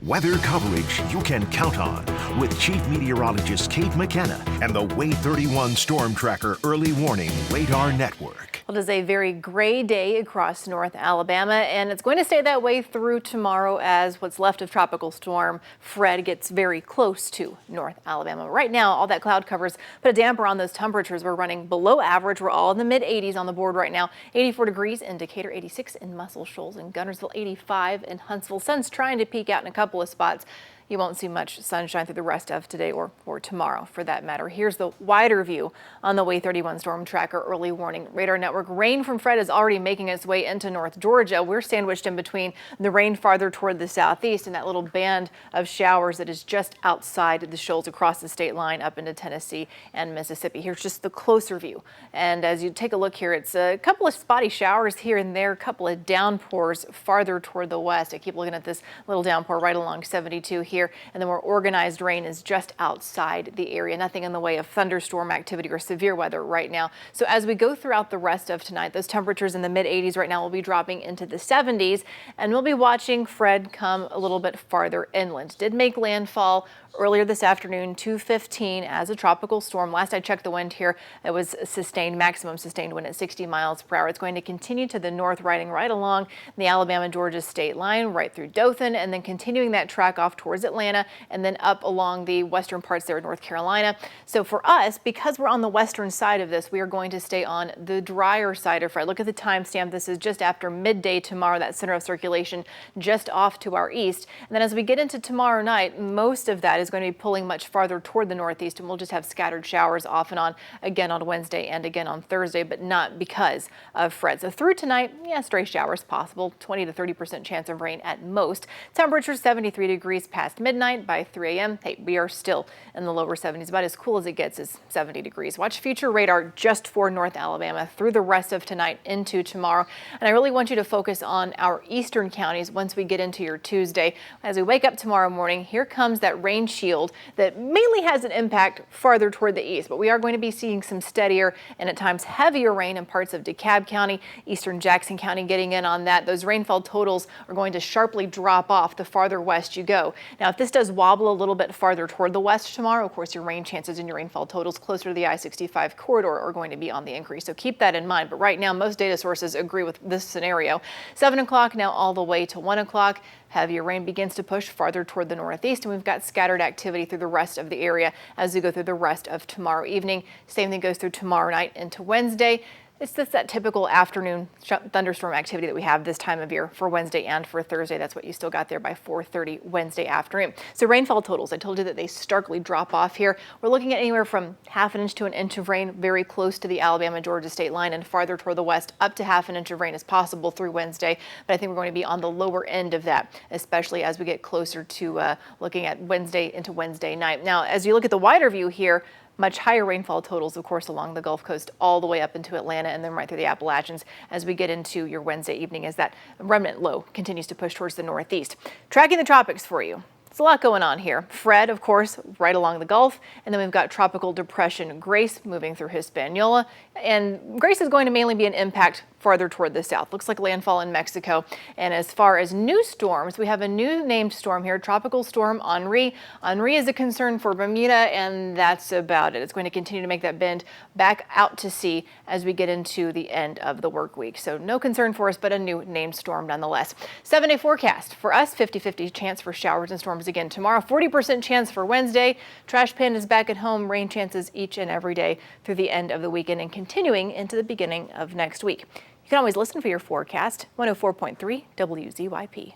Weather coverage you can count on with Chief Meteorologist Kate McKenna and the Wave 31 Storm Tracker Early Warning Radar Network. Well, it is a very gray day across North Alabama, and it's going to stay that way through tomorrow as what's left of Tropical Storm Fred gets very close to North Alabama. Right now, all that cloud covers put a damper on those temperatures. We're running below average. We're all in the mid-80s on the board right now. 84 degrees in Decatur, 86 in Muscle Shoals and Guntersville, 85 in Huntsville. Sun's trying to peek out in a couple of spots. You won't see much sunshine through the rest of today or tomorrow for that matter. Here's the wider view on the Wave 31 Storm Tracker Early Warning Radar Network. Rain from Fred is already making its way into North Georgia. We're sandwiched in between the rain farther toward the southeast and that little band of showers that is just outside the shoals across the state line up into Tennessee and Mississippi. Here's just the closer view. And as you take a look here, it's a couple of spotty showers here and there, a couple of downpours farther toward the west. I keep looking at this little downpour right along 72 here. And the more organized rain is just outside the area. Nothing in the way of thunderstorm activity or severe weather right now. So as we go throughout the rest of tonight, those temperatures in the mid-80s right now will be dropping into the 70s. And we'll be watching Fred come a little bit farther inland. Did make landfall earlier this afternoon, 2:15 as a tropical storm. Last I checked the wind here, it was sustained, maximum sustained wind at 60 miles per hour. It's going to continue to the north, riding right along the Alabama-Georgia state line, right through Dothan, and then continuing that track off towards Atlanta, and then up along the western parts there of North Carolina. So for us, because we're on the western side of this, we are going to stay on the drier side of Fred. Look at the timestamp. This is just after midday tomorrow, that center of circulation just off to our east. And then as we get into tomorrow night, most of that is going to be pulling much farther toward the northeast, and we'll just have scattered showers off and on again on Wednesday and again on Thursday, but not because of Fred. So through tonight, yeah, stray showers possible, 20 to 30% chance of rain at most. Temperature 73 degrees past midnight. By 3 a.m. Hey, we are still in the lower 70s. About as cool as it gets is 70 degrees. Watch future radar just for North Alabama through the rest of tonight into tomorrow. And I really want you to focus on our eastern counties once we get into your Tuesday. As we wake up tomorrow morning, here comes that rain shield that mainly has an impact farther toward the east, but we are going to be seeing some steadier and at times heavier rain in parts of DeKalb County, eastern Jackson County getting in on that. Those rainfall totals are going to sharply drop off the farther west you go. Now, if this does wobble a little bit farther toward the west tomorrow, of course, your rain chances and your rainfall totals closer to the I-65 corridor are going to be on the increase. So keep that in mind. But right now, most data sources agree with this scenario. 7 o'clock now all the way to 1 o'clock. Heavier rain begins to push farther toward the northeast, and we've got scattered activity through the rest of the area as we go through the rest of tomorrow evening. Same thing goes through tomorrow night into Wednesday. It's just that typical afternoon thunderstorm activity that we have this time of year for Wednesday and for Thursday. That's what you still got there by 4:30 Wednesday afternoon. So rainfall totals, I told you that they starkly drop off here. We're looking at anywhere from half an inch to an inch of rain very close to the Alabama-Georgia state line, and farther toward the west up to half an inch of rain is possible through Wednesday. But I think we're going to be on the lower end of that, especially as we get closer to looking at Wednesday into Wednesday night. Now, as you look at the wider view here, much higher rainfall totals, of course, along the Gulf Coast all the way up into Atlanta and then right through the Appalachians as we get into your Wednesday evening as that remnant low continues to push towards the northeast. Tracking the tropics for you. There's a lot going on here. Fred, of course, right along the Gulf, and then we've got tropical depression Grace moving through Hispaniola, and Grace is going to mainly be an impact farther toward the south. Looks like landfall in Mexico. And as far as new storms, we have a new named storm here, Tropical Storm Henri. Henri is a concern for Bermuda, and that's about it. It's going to continue to make that bend back out to sea as we get into the end of the work week. So no concern for us, but a new named storm nonetheless. 7-day forecast for us, 50-50 chance for showers and storms again tomorrow, 40% chance for Wednesday. Trash pan is back at home, rain chances each and every day through the end of the weekend and continuing into the beginning of next week. You can always listen for your forecast, 104.3 WZYP.